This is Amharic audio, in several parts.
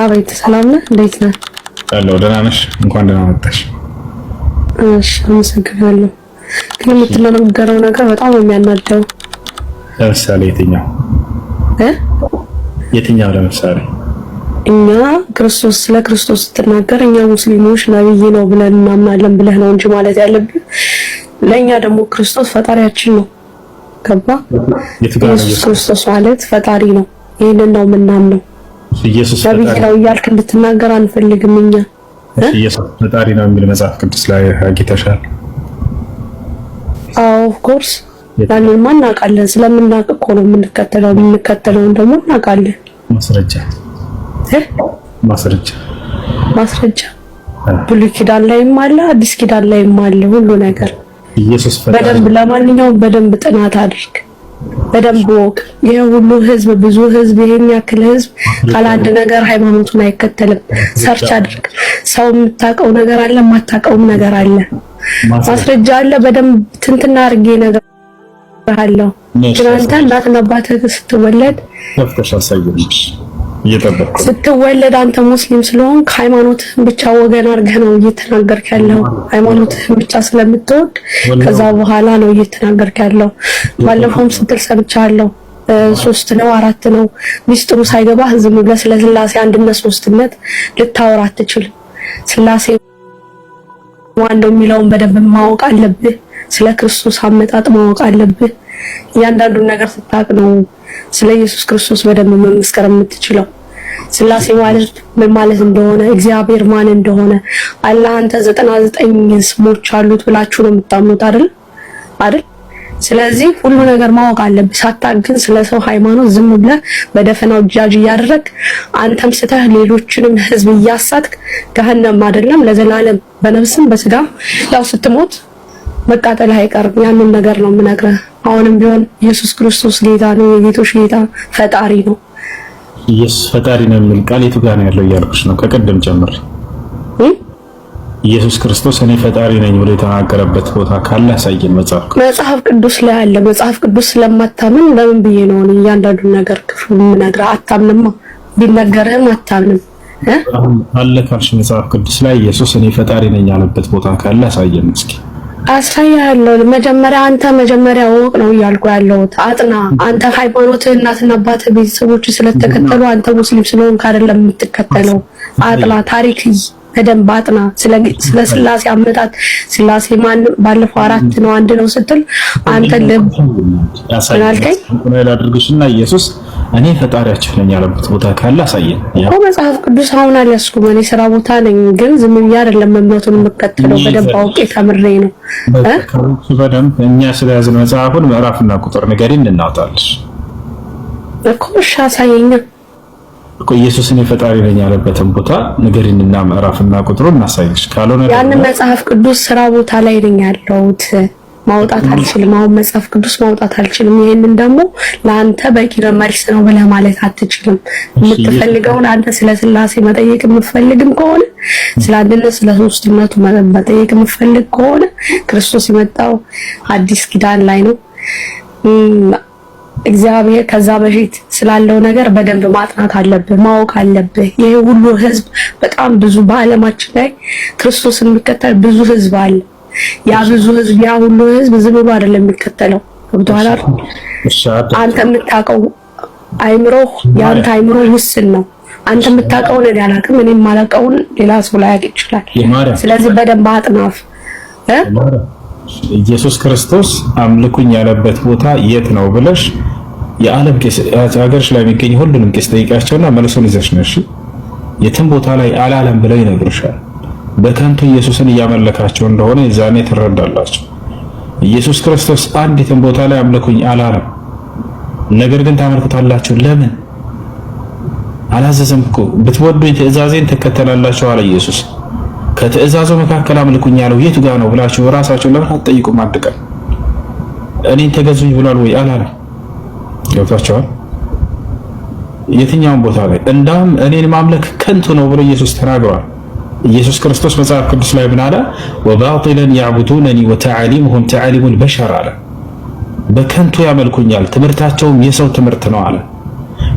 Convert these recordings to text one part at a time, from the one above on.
አቤት ሰላም ነህ? እንዴት ነህ? አለሁ ደህና ነሽ? እንኳን ደህና መጣሽ። እሺ አመሰግናለሁ። ግን የምትናገረው ነገር በጣም የሚያናደው። ለምሳሌ የትኛው የትኛው? ለምሳሌ እኛ ስለ ክርስቶስ ስትናገር እኛ ሙስሊሞች ነብይ ነው ብለን እናምናለን ብለህ ነው እንጂ ማለት ያለብህ። ለእኛ ደግሞ ክርስቶስ ፈጣሪያችን ነው። ገባ? ኢየሱስ ክርስቶስ ማለት ፈጣሪ ነው። ይሄንን ነው የምናምነው። ኢየሱስ ነብይ ነው እያልክ እንድትናገር አንፈልግም እኛ። ኢየሱስ ፈጣሪ ነው የሚል መጽሐፍ ቅዱስ ላይ አግኝተሻል? አዎ ኦፍ ኮርስ ያንን እናውቃለን። ስለምናውቅ እኮ ነው የምንከተለውን ደግሞ እናውቃለን። ማስረጃ ብሉይ ኪዳን ላይም አለ፣ አዲስ ኪዳን ላይም አለ ሁሉ ነገር። ኢየሱስ ፈጣሪ በደንብ ለማንኛውም በደንብ ጥናት አድርግ፣ በደንብ ወቅ። ይሄ ሁሉ ህዝብ፣ ብዙ ህዝብ፣ ይሄን ያክል ህዝብ ካለ አንድ ነገር ሃይማኖቱን አይከተልም። ሰርች አድርግ። ሰው የምታውቀው ነገር አለ፣ የማታውቀውም ነገር አለ። ማስረጃ አለ። በደንብ ትንትና አድርጌ ነገር አለው። ግን አንተ እናትና አባትህ ስትወለድ አንተ ሙስሊም ስለሆንክ ሃይማኖትህን ብቻ ወገን አድርገህ ነው እየተናገርክ ያለው። ሃይማኖትህን ብቻ ስለምትወድ ከዛ በኋላ ነው እየተናገርክ ያለው። ባለፈውም ስትል ሰምቻለሁ። 3 ነው 4 ነው ሚስጥሩ ሳይገባህ ዝም ብለህ ስለ ስላሴ አንድነት ሶስትነት ልታወራ አትችልም። ስላሴ ማን ነው የሚለውን በደንብ ማወቅ አለብህ። ስለ ክርስቶስ አመጣጥ ማወቅ አለብህ። እያንዳንዱን ነገር ስታውቅ ነው ስለ ኢየሱስ ክርስቶስ በደንብ መመስከር የምትችለው። ስላሴ ማለት ምን ማለት እንደሆነ፣ እግዚአብሔር ማን እንደሆነ፣ አላህ አንተ 99 ስሞች አሉት ብላችሁ ነው የምታምኑት አይደል? ስለዚህ ሁሉ ነገር ማወቅ አለብህ። ሳታውቅ ግን ስለ ሰው ሃይማኖት ዝም ብለህ በደፈናው ጃጅ እያደረግ አንተም ስተህ ሌሎችንም ህዝብ እያሳትክ ገሃነም አይደለም ለዘላለም በነፍስም በስጋም ያው ስትሞት መቃጠል አይቀርም። ያንን ነገር ነው የምነግርህ። አሁንም ቢሆን ኢየሱስ ክርስቶስ ጌታ ነው፣ የጌቶች ጌታ ፈጣሪ ነው። ኢየሱስ ፈጣሪ ነው የሚል ቃል የቱ ጋር ነው ያለው እያልኩሽ ነው ከቀደም ጀምር። ኢየሱስ ክርስቶስ እኔ ፈጣሪ ነኝ ብሎ የተናገረበት ቦታ ካለ ያሳየን መጽሐፍ ቅዱስ ላይ አለ። መጽሐፍ ቅዱስ ስለማታምን ለምን ብዬ ነው እያንዳንዱ ነገር ክፍል የምነግርህ? አታምንማ፣ ቢነገርህም አታምንም አለ ካልሽ መጽሐፍ ቅዱስ ላይ ኢየሱስ እኔ ፈጣሪ ነኝ ያለበት ቦታ ካለ ያሳየን እስኪ። አሳያለሁ። መጀመሪያ ወቅ ነው እያልኩ ያለሁት። አጥና። አንተ ሃይማኖትህ እናትና አባትህ ቤተሰቦች ስለተከተሉ አንተ ሙስሊም ስለሆንክ አይደለም የምትከተለው። አጥና፣ ታሪክ በደንብ አጥና። ስለ ስላሴ አመጣጥ ስላሴ ማን ባለፈው 4 ነው 1 ነው ስትል አንተ ልብ ያልከኝ አድርግሽና ኢየሱስ እኔ ፈጣሪያችሁ ነኝ ያለበት ቦታ ካለ አሳየን። ያው መጽሐፍ ቅዱስ አሁን አልያዝኩም፣ እኔ ስራ ቦታ ነኝ። ግን ዝም ብዬ አይደለም እምነቱን የምከተለው፣ በደንብ አውቄ ተምሬ ነው። በደንብ እኛ ስለያዝን መጽሐፉን ምዕራፍና ቁጥር ንገሪን እናውጣለሽ እኮ። እሺ አሳየኝ እኮ ኢየሱስ እኔ ፈጣሪ ነኝ ያለበትን ቦታ ንገሪንና ምዕራፍና ቁጥሩን እናሳይሽ። ካልሆነ ያን መጽሐፍ ቅዱስ ስራ ቦታ ላይ ነኝ ያለሁት፣ ማውጣት አልችልም። አሁን መጽሐፍ ቅዱስ ማውጣት አልችልም። ይሄንን ደግሞ ለአንተ በቂ መልስ ነው ብለህ ማለት አትችልም። የምትፈልገውን አንተ ስለ ስላሴ መጠየቅ የምትፈልግም ከሆነ ስለ አንድነት ስለ ሶስትነቱ መጠየቅ የምትፈልግ ከሆነ ክርስቶስ የመጣው አዲስ ኪዳን ላይ ነው። እግዚአብሔር ከዛ በፊት ስላለው ነገር በደንብ ማጥናት አለብህ፣ ማወቅ አለብህ። ይሄ ሁሉ ህዝብ በጣም ብዙ በዓለማችን ላይ ክርስቶስን የሚከተል ብዙ ህዝብ አለ። ያ ብዙ ህዝብ ያ ሁሉ ህዝብ ዝም ብሎ አይደለም የሚከተለው። ገብቶሃል አይደል? አንተ የምታውቀው አይምሮህ ያንተ አይምሮ ውስን ነው። አንተ የምታውቀውን እኔ አላውቅም፣ እኔ የማላውቀውን ሌላ ሰው ላያውቅ ይችላል። ስለዚህ በደንብ አጥናፍ። ኢየሱስ ክርስቶስ አምልኩኝ ያለበት ቦታ የት ነው ብለሽ የዓለም ቄስ ሀገርሽ ላይ የሚገኝ ሁሉንም ቄስ ጠይቂያቸውና መልሱን ይዘሽ ነሽ። የትም ቦታ ላይ አላለም ብለው ይነግሩሻል። በከንቱ ኢየሱስን እያመለካቸው እንደሆነ የዛኔ ትረዳላችሁ። ኢየሱስ ክርስቶስ አንዲትም ቦታ ላይ አምልኩኝ አላለም። ነገር ግን ታመልኩታላችሁ። ለምን አላዘዘም እኮ። ብትወዱኝ ትእዛዜን ትከተላላችሁ አለ ኢየሱስ። ከትእዛዙ መካከል አምልኩኝ ያለው የቱ ጋር ነው ብላችሁ ራሳችሁን ለምን አትጠይቁም? አድቀን እኔን ተገዙኝ ብሏል ወይ አላለም? ገብታችኋል? የትኛውም ቦታ ላይ እንዳውም እኔን ማምለክ ከንቱ ነው ብሎ ኢየሱስ ተናግሯል። ኢየሱስ ክርስቶስ መጽሐፍ ቅዱስ ላይ ምን አለ? ወባጢለን ያዕቡዱነኒ ወተዓሊሙሁም ተዓሊሙል በሸር አለ። በከንቱ ያመልኩኛል፣ ትምህርታቸውም የሰው ትምህርት ነው አለ።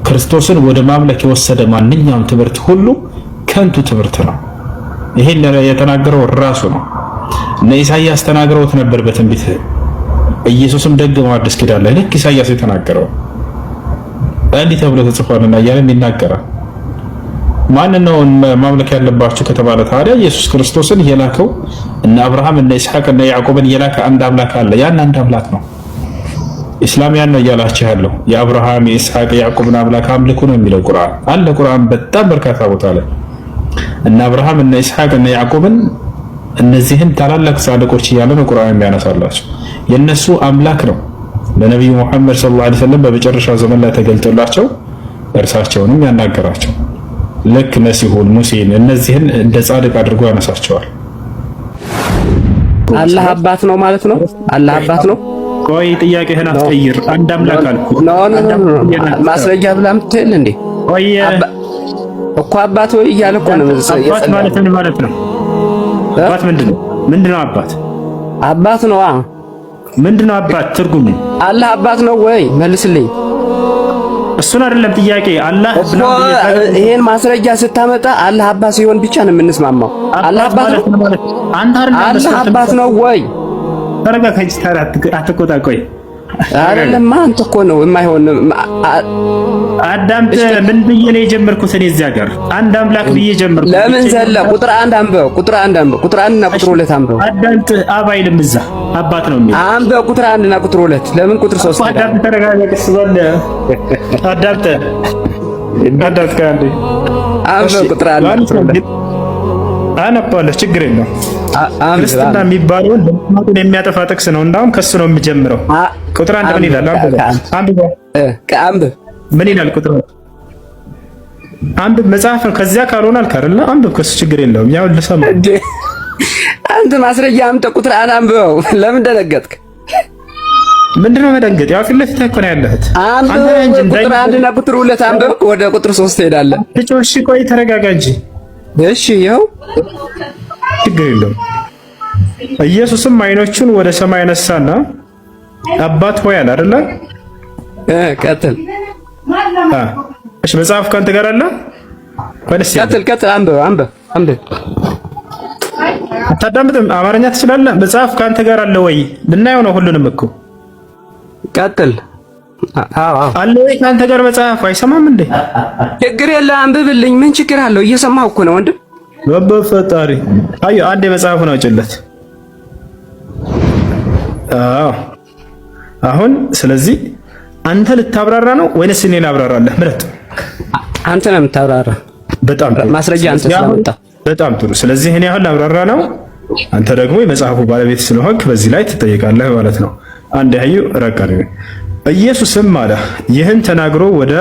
ክርስቶስን ወደ ማምለክ የወሰደ ማንኛውም ትምህርት ሁሉ ከንቱ ትምህርት ነው። ይሄን የተናገረው ራሱ ነው። እነ ኢሳይያስ ተናግረውት ነበር በትንቢት። ኢየሱስም ደግመው አዲስ ኪዳን ላይ ልክ ኢሳይያስ የተናገረው እንዲህ ተብሎ ተጽፏልና እያለም ይናገራል። ማንን ነው ማምለክ ያለባችሁ ከተባለ ታዲያ ኢየሱስ ክርስቶስን የላከው እነ አብርሃም እነ ይስሐቅ እነ ያዕቆብን የላከ አንድ አምላክ አለ። ያን አንድ አምላክ ነው። ኢስላም ያን ነው እያላችሁ ያለው። የአብርሃም የይስሐቅ የያዕቆብን አምላክ አምልኩ ነው የሚለው ቁርአን አለ። ቁርአን በጣም በርካታ ቦታ ላይ እነ አብርሃም እነ ይስሐቅ እነ ያዕቆብን እነዚህን ታላላቅ ጻድቆች እያለ ነው ቁርአን የሚያነሳላቸው። የነሱ አምላክ ነው በነብዩ መሐመድ ሰለላሁ ዐለይሂ ወሰለም በመጨረሻው ዘመን ላይ ተገልጦላቸው እርሳቸውንም ያናገራቸው። ልክ መሲሁን ሙሴን እነዚህን እንደ ጻድቅ አድርጎ ያነሳቸዋል። አላህ አባት ነው ማለት ነው። አላህ አባት ነው። ቆይ ጥያቄህን አትቀይር። አንድ አምላክ አልኩ። ማስረጃ ብላ ምትል እንዴ? ቆይ እኮ አባት ወይ እያለ እኮ ነው። አባት ማለት ምን ማለት ነው? አባት ምንድነው? ምንድነው አባት? አባት ነው። ምንድነው አባት ትርጉሙ? አላህ አባት ነው ወይ? መልስልኝ። እሱን አይደለም ጥያቄ። አላህ ይሄን ማስረጃ ስታመጣ አላህ አባት ሲሆን ብቻ ነው የምንስማማው። አላህ አባት ነው ማለት አንተ አይደለም። አላህ አባት ነው ወይ? ተረጋጋ። አትቆጣ። ቆይ አይደለም አንተ እኮ ነው የማይሆን። አዳምጥ። ምን ብዬ ነው የጀመርኩት? እኔ እዚያ ጋር አንድ አምላክ ብዬ ጀመርኩ። ለምን ዘለ ቁጥር 1 አንበው። ቁጥር 1 አንበው። ቁጥር 1 እና ቁጥር 2 አንበው። አዳምጥ። አብ አይልም እዛ አባት ነው የሚለው። አንበው ቁጥር 1 እና ቁጥር 2። ለምን ቁጥር 3? አዳምጥ። ተረጋጋ። ቀስ በል። አዳምጥ። አዳምጥ። ካንዴ አንበው ቁጥር 1 አነባለሁ። ችግር የለውም። ክርስትና የሚባለውን ለማጥን የሚያጠፋ ጥቅስ ነው። እንዳውም ከሱ ነው የምጀምረው። ቁጥር 1 ምን ይላል? አንብብ። ምን ይላል? ቁጥር አንብብ። መጽሐፍ ነው። ከዚያ ካልሆነ አልካረለ አንብብ። ከሱ ችግር የለውም። ያው ልሰማ አንተ ማስረጃ አምጣ። ቁጥር 1 አንብበው። ለምን ደነገጥክ? ምንድነው መደንገጥ? ያው ፊት ለፊት እኮ ነው ያለሁት። ቁጥር 1 እና ቁጥር 2 አንብብ። ወደ ቁጥር 3 ትሄዳለህ። እሺ ቆይ ተረጋጋ እንጂ። እሺ ይኸው ችግር የለውም። ኢየሱስም አይኖቹን ወደ ሰማይ አነሳና አባት ሆይ አለ አይደለ? ቀጥል። እሺ መጽሐፍ ካንተ ጋር አለ? ቀጥል። አንብብ። አታዳምጥም? አማርኛ ትችላለህ? መጽሐፍ ካንተ ጋር አለ ወይ? ልናየው ነው ሁሉንም እኮ። ቀጥል። አዎ አለ ወይ ካንተ ጋር መጽሐፍ? አይሰማም እንዴ? ችግር የለም አንብብልኝ። ምን ችግር አለው? እየሰማሁ እኮ ነው ወንድም። በፈጣሪ አዩ አንድ መጽሐፉን አውጭለት። አሁን ስለዚህ አንተ ልታብራራ ነው ወይንስ እኔ ላብራራለህ? ምረጥ። አንተ ነው የምታብራራ። በጣም ማስረጃ አንተ ስለመጣ በጣም ጥሩ። ስለዚህ እኔ አሁን ላብራራ ነው፣ አንተ ደግሞ የመጽሐፉ ባለቤት ስለሆንክ በዚህ ላይ ትጠየቃለህ ማለት ነው። አንድ ያዩ ረቀረ። ኢየሱስም አለ ይህን ተናግሮ ወደ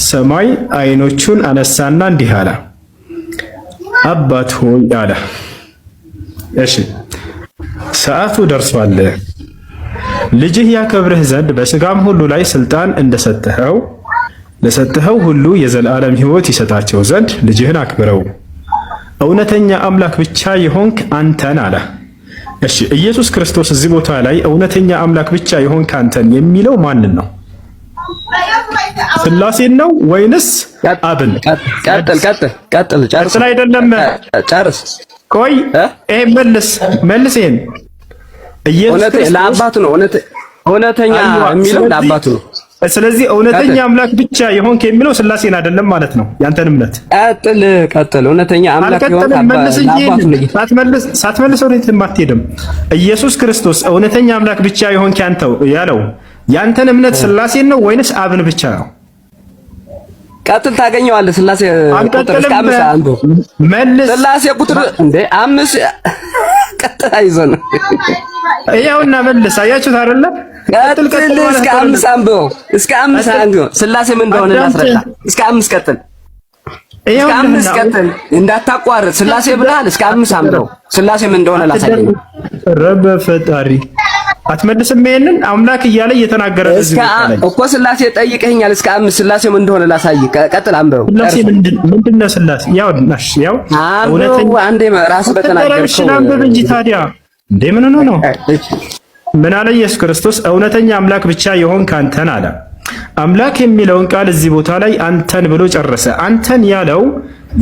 ሰማይ አይኖቹን አነሳና እንዲህ አለ፣ አባት ሆይ አለ። እሺ ሰዓቱ ደርሷል። ልጅህ ያከብርህ ዘንድ በሥጋም ሁሉ ላይ ስልጣን እንደሰጠኸው ለሰጠኸው ሁሉ የዘላለም ሕይወት ይሰጣቸው ዘንድ ልጅህን አክብረው። እውነተኛ አምላክ ብቻ የሆንክ አንተን አለ። እሺ ኢየሱስ ክርስቶስ እዚህ ቦታ ላይ እውነተኛ አምላክ ብቻ የሆንክ አንተን የሚለው ማንን ነው? ስላሴን ነው ወይንስ አብን? ቀጥል። ጨርስ። አይደለም ጨርስ። ቆይ ይሄ መልስ። ይሄን ኢየሱስ ለአባቱ ነው። እውነተኛ የሚለው ለአባቱ ነው። ስለዚህ እውነተኛ አምላክ ብቻ የሆንክ የሚለው ስላሴን አይደለም ማለት ነው። ያንተን እምነት ቀጥል። እውነተኛ አምላክ የሆንክ ለአባቱ ነው። ሳትመልስ ወዴትም አትሄድም። ኢየሱስ ክርስቶስ እውነተኛ አምላክ ብቻ የሆንክ ያለው ያንተን እምነት ስላሴን ነው ወይንስ አብን ብቻ ነው? ቀጥል። ታገኘዋለህ። ስላሴ ቁጥር እስከ 5 አንዱ መልስ። ስላሴ ቁጥር እንደ 5 ቀጥል። አይዞን ይኸውና መልስ። አያችሁት አይደለ? ቀጥል። እስከ 5 አንብበው። እስከ 5 አንብበው። ስላሴ ምን እንደሆነ ላስረዳ። እስከ 5 ቀጥል። እስከ 5 ቀጥል። እንዳታቋርጥ። ስላሴ ብለሃል። እስከ 5 አንብበው። ስላሴ ምን እንደሆነ ላሳየኝ። ረበ ፈጣሪ አትመልስም? ይሄንን አምላክ እያለ እየተናገረ እኮ ስላሴ ጠይቀኛል። እስከ 5 ስላሴ ምን እንደሆነ ላሳይ። ቀጥል አንብበው። ስላሴ ምንድነው? ስላሴ ያው እውነተኛ አንዴ ራስ በተናገርከው አንብብ እንጂ ታዲያ እንዴ ምን ነው? ምን አለ ኢየሱስ ክርስቶስ? እውነተኛ አምላክ ብቻ የሆንክ አንተን አለ። አምላክ የሚለውን ቃል እዚህ ቦታ ላይ አንተን ብሎ ጨረሰ። አንተን ያለው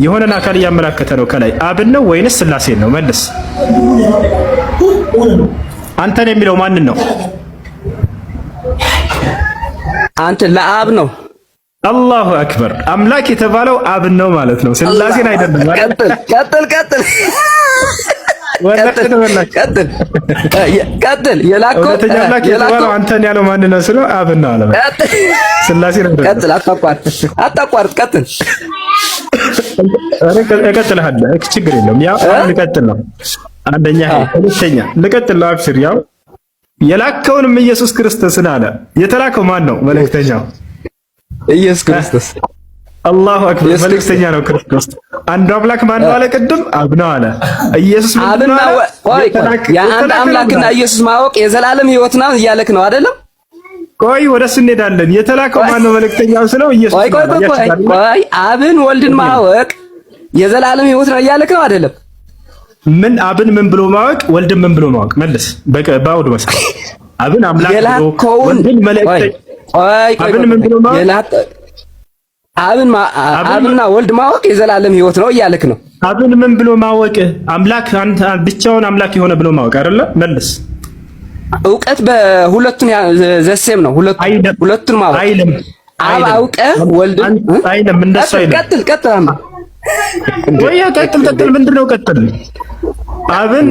የሆነን አካል እያመላከተ ነው። ከላይ አብን ነው ወይንስ ስላሴን ነው? መልስ። አንተን የሚለው ማንን ነው? አንተ ለአብ ነው። አላሁ አክበር። አምላክ የተባለው አብን ነው ማለት ነው፣ ስላሴን አይደለም። ቀጥል። የላከው አምላክ የተባለው አንተን ያለው ማንን ነው ስለው አብን ነው አለ። ስላሴን አይደለም። ቀጥል፣ አታቋርጥ። ቀጥል። እቀጥልሃለሁ፣ ችግር የለውም። ያው ልቀጥል ነው። አንደኛ ሁለተኛ ልቀጥል ነው። አብሽር። ያው የላከውንም ኢየሱስ ክርስቶስን አለ። የተላከው ማን ነው? መልእክተኛው ኢየሱስ ክርስቶስ። አላሁ አክበር። መልእክተኛ ነው ክርስቶስ። አንዱ አምላክ ማን ነው አለ? ቅድም አብ ነው አለ። ኢየሱስ ምን ነው አለ? የአንድ አምላክና ኢየሱስ ማወቅ የዘላለም ሕይወት ነው እያለክ ነው አይደለም? ቆይ ወደሱ እንሄዳለን። የተላከው ማን ነው? መልእክተኛው ስለው ኢየሱስ። ቆይ አብን ወልድን ማወቅ የዘላለም ሕይወት ነው እያለክ ነው አይደለም? ምን አብን ምን ብሎ ማወቅ፣ ወልድን ምን ብሎ ማወቅ? መልስ። በአውድ መስክ አብን አምላክ ብሎ ወልድን መልእክተኛ አብን ምን ብሎ ማወቅ? አብንና ወልድ ማወቅ የዘላለም ሕይወት ነው እያለክ ነው። አብን ምን ብሎ ማወቅ? አምላክ አንተ ብቻውን አምላክ የሆነ ብሎ ማወቅ አይደለ? መልስ። እውቀት በሁለቱን ዘሴም ነው። ሁለቱን ማወቅ አይልም። አብ አውቀ ወልድ አይልም። እንደሱ አይልም። ቀጥል። ወይ ቀጥል። ምንድነው ቀጥል? አብን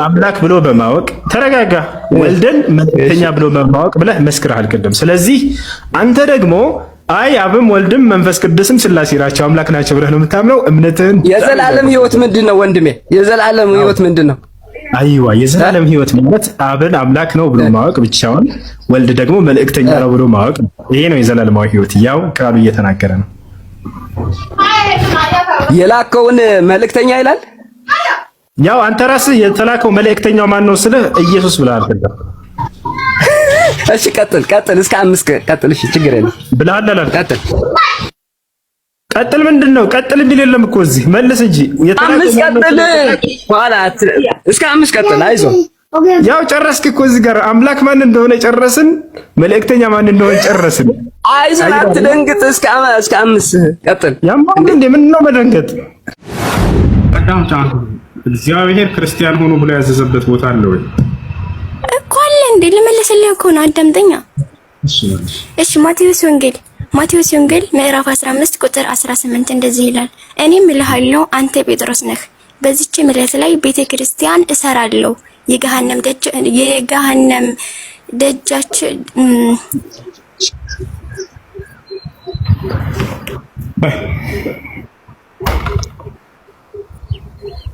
አምላክ ብሎ በማወቅ ተረጋጋ። ወልድን መልእክተኛ ብሎ በማወቅ ብለህ መስክረሃል ቅድም። ስለዚህ አንተ ደግሞ አይ አብም ወልድም መንፈስ ቅዱስም ስላሴ ናቸው አምላክ ናቸው ብለህ ነው የምታምነው። እምነትህን የዘላለም ሕይወት ምንድነው ወንድሜ? የዘላለም ሕይወት ምንድነው? አይዋ የዘላለም ሕይወት ማለት አብን አምላክ ነው ብሎ ማወቅ ብቻውን፣ ወልድ ደግሞ መልእክተኛ ነው ብሎ ማወቅ። ይሄ ነው የዘላለማዊ ሕይወት። ያው ቃሉ እየተናገረ ነው። የላከውን መልእክተኛ ይላል። ያው አንተ ራስህ የተላከው መልእክተኛው ማን ነው ስልህ ኢየሱስ ብለሃል። እሺ ቀጥል። እስከ 5 ቀጥል። እሺ ችግር የለም ብለሃል። ቀጥል ምንድን ነው? ቀጥል የሚል የለም እኮ እዚህ መልስ እንጂ የተላከው ቀጥል። ኋላ እስከ 5 ቀጥል። አይዞህ ያው ጨረስክ እኮ እዚህ ጋር አምላክ ማን እንደሆነ ጨረስን፣ መልእክተኛ ማን እንደሆነ ጨረስን። አይዞህ አትደንግጥ። እስከ 5 ቀጥል። ያማው እንዴ ምን ነው መደንገጥ? እግዚአብሔር ክርስቲያን ሆኖ ብሎ ያዘዘበት ቦታ አለ ወይ እኮ አለ እንዴ? ልመለስልህ እኮ ነው። አዳምጠኛ። እሺ ማቴዎስ ወንጌል ምዕራፍ 15 ቁጥር 18 እንደዚህ ይላል፣ እኔም እልሃለሁ አንተ ጴጥሮስ ነህ፣ በዚህች መሬት ላይ ቤተ ክርስቲያን እሰራለሁ፣ የገሃነም ደጃች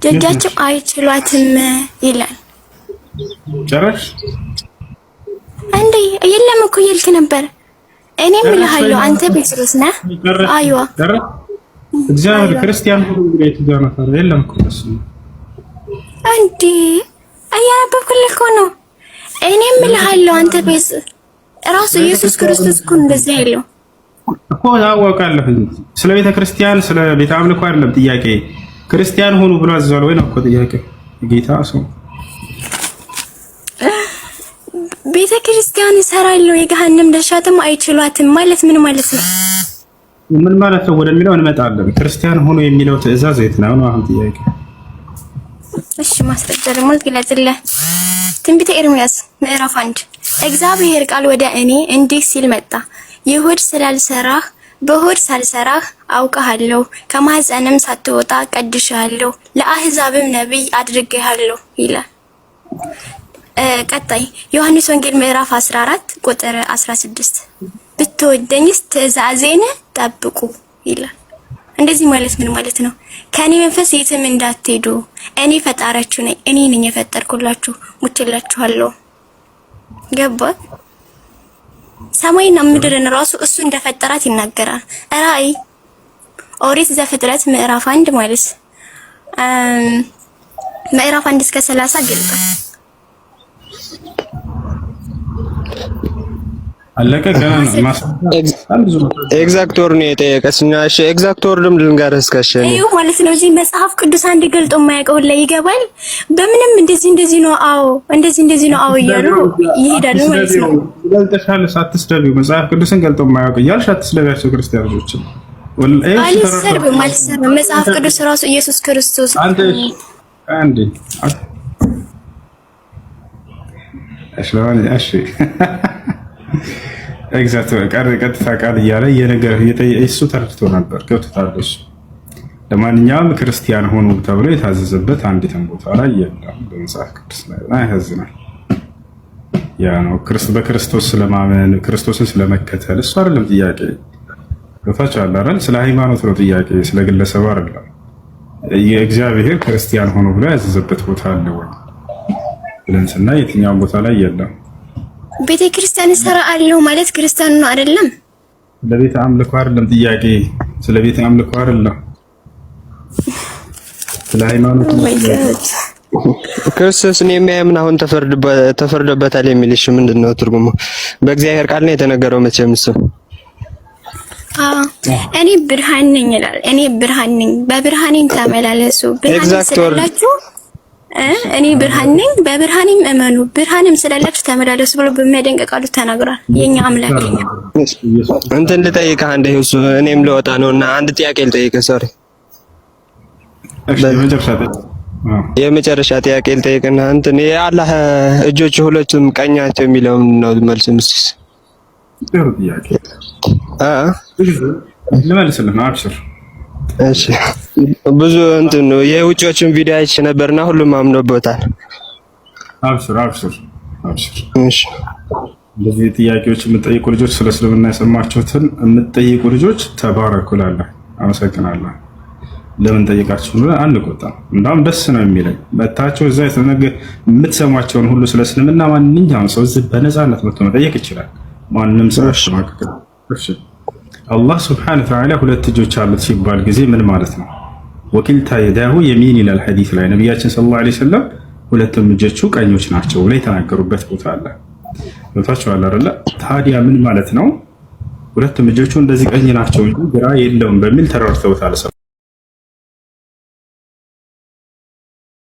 ደጃቸው አይችሏትም ይላል። ጨረሽ እንዴ? የለም እኮ እያልክ ነበር። እኔም እልሃለሁ አንተ ጴጥሮስ ነህ። አይዋ እግዚአብሔር ክርስቲያን ሁሉ ቤት ጋር የለም እኮ እሱ እንዴ እያነበብኩልህ እኮ ነው። እኔም እልሃለሁ አንተ ጴጥሮስ፣ ራሱ ኢየሱስ ክርስቶስ እኮ እንደዚህ ያለው እኮ ያወቃለህ። ስለ ቤተ ክርስቲያን ስለ ቤተ አምልኮ አይደለም ጥያቄ። ክርስቲያን ሆኑ ብሎ አዘዋል ወይ ነው እኮ ጥያቄ። ጌታ ሰው ቤተ ክርስቲያን እሰራለሁ የገሃነም ደጃችም አይችሏትም ማለት ምን ማለት ነው? ምን ማለት ነው ወደሚለው እንመጣለን። ክርስቲያን ሆኖ የሚለው ትዕዛዝ የት ነው ነው አሁን ጥያቄ። እሺ ማስረጃ ደግሞ ልግለጽልህ። ትንቢተ ኤርምያስ ምዕራፍ 1 እግዚአብሔር ቃል ወደ እኔ እንዲህ ሲል መጣ፣ ይሁድ ስላልሰራህ በሆድ ሳልሰራህ አውቀሃለሁ፣ ከማህፀንም ሳትወጣ ቀድሼሃለሁ፣ ለአህዛብም ነቢይ አድርጌሃለሁ ይላል። ቀጣይ ዮሐንስ ወንጌል ምዕራፍ 14 ቁጥር 16 ብትወደኝስ ትእዛዜን ጠብቁ ይላል። እንደዚህ ማለት ምን ማለት ነው? ከኔ መንፈስ የትም እንዳትሄዱ፣ እኔ ፈጣሪያችሁ ነኝ፣ እኔ ነኝ የፈጠርኩላችሁ፣ ሙችላችኋለሁ። ገባ? ሰማይና ምድርን ራሱ እሱ እንደፈጠራት ይናገራል። ራእይ ኦሪት ዘፍጥረት ምዕራፍ 1 ማለት ምዕራፍ 1 እስከ 30 ገልጻ አለቀ። ገና ኤግዛክት ወር ነው የጠየቀስኛ። እሺ ኤግዛክት ወርድም ልንገርህ እስከ ይኸው ማለት ነው። እዚህ መጽሐፍ ቅዱስ አንድ ገልጦ የማያውቀው ላይ ይገባል። በምንም እንደዚህ ነው፣ አዎ እንደዚህ ነው፣ አዎ እያሉ ይሄዳሉ ማለት ነው። ገልጠሻል፣ ሳትስደቢው መጽሐፍ ቅዱስን ገልጦ የማያውቅ እያልሽ አትስደቢያቸው ክርስቲያኖች። አልሰርብም። መጽሐፍ ቅዱስ ራሱ ኢየሱስ ክርስቶስ አንዴ እሺ ኤግዛክት ቀጥታ ቃል እያለ የነገር እሱ ተረድቶ ነበር፣ ገብቶታል እሱ። ለማንኛውም ክርስቲያን ሆኖ ተብሎ የታዘዘበት አንዲትም ቦታ ላይ የለም በመጽሐፍ ቅዱስ ላይ። ያሳዝናል። ያ ነው በክርስቶስ ስለማመን ክርስቶስን ስለመከተል እሱ አይደለም ጥያቄ። ገብታችኋል አይደል? ስለ ሃይማኖት ነው ጥያቄ፣ ስለ ግለሰብ አይደለም። የእግዚአብሔር ክርስቲያን ሆኖ ብሎ ያዘዘበት ቦታ አለ ወይ ብለን ስናይ የትኛውም ቦታ ላይ የለም። ቤተ ክርስቲያን ሰራ አለው ማለት ክርስቲያን ነው አይደለም? ለቤተ አምልኮ አይደለም ጥያቄ፣ ስለ ቤተ አምልኮ አይደለም፣ ስለ ሃይማኖት ነው። ክርስቶስን የሚያምን አሁን ተፈርዶበታል የሚልሽ ምንድነው ትርጉሙ? በእግዚአብሔር ቃል ነው የተነገረው መቼም እሱ። እኔ ብርሃን ነኝ ይላል። እኔ ብርሃን ነኝ፣ በብርሃኔም ተመላለሱ። ብርሃን ስላላችሁ እኔ ብርሃን ነኝ፣ በብርሃኔም እመኑ፣ ብርሃንም ስላላችሁ ተመላለሱ ብሎ በሚያደንቅ ቃሉ ተናግሯል። የኛ አምላክ እንትን ልጠይቅህ አንዴ እሱ እኔም ልወጣ ነውና አንድ ጥያቄ ልጠይቅህ። ሶሪ የመጨረሻ ጥያቄ ልጠይቅና እንትን የአላህ እጆች ሁለቱም ቀኛቸው የሚለውን ነው መልስ ምስስ ልመልስልህ ነው። አብሽር። እሺ ብዙ እንትን ነው የውጪዎችን ቪዲዮ አይቼ ነበርና ሁሉም አምኖበታል። አብሽር። እሺ እንደዚህ ጥያቄዎች የምትጠይቁ ልጆች፣ ስለ እስልምና የሰማችሁትን የምትጠይቁ ልጆች ተባረኩላለሁ፣ አመሰግናለሁ። ለምን ጠይቃችሁ ነው? አንቆጣም። እንዳውም ደስ ነው የሚለኝ መታችሁ እዛ የምትሰሟቸውን ሁሉ ስለ እስልምና ማንኛውም ሰው እዚህ በነፃነት መጥቶ መጠየቅ ይችላል። ማንም ሰው አሽማቀቅ። እሺ አላህ ሱብሓነሁ ወተዓላ ሁለት እጆች አሉት ሲባል ጊዜ ምን ማለት ነው? ወኪልታ የዳሁ የሚን ይላል ሐዲስ ላይ ነብያችን ሰለላሁ ዐለይሂ ወሰለም ሁለቱም እጆቹ ቀኞች ናቸው ብለው የተናገሩበት ቦታ አለ። ወታችኋል አይደለ? ታዲያ ምን ማለት ነው? ሁለቱም እጆቹ እንደዚህ ቀኝ ናቸው እንጂ ግራ የለውም በሚል ተረድተውታል።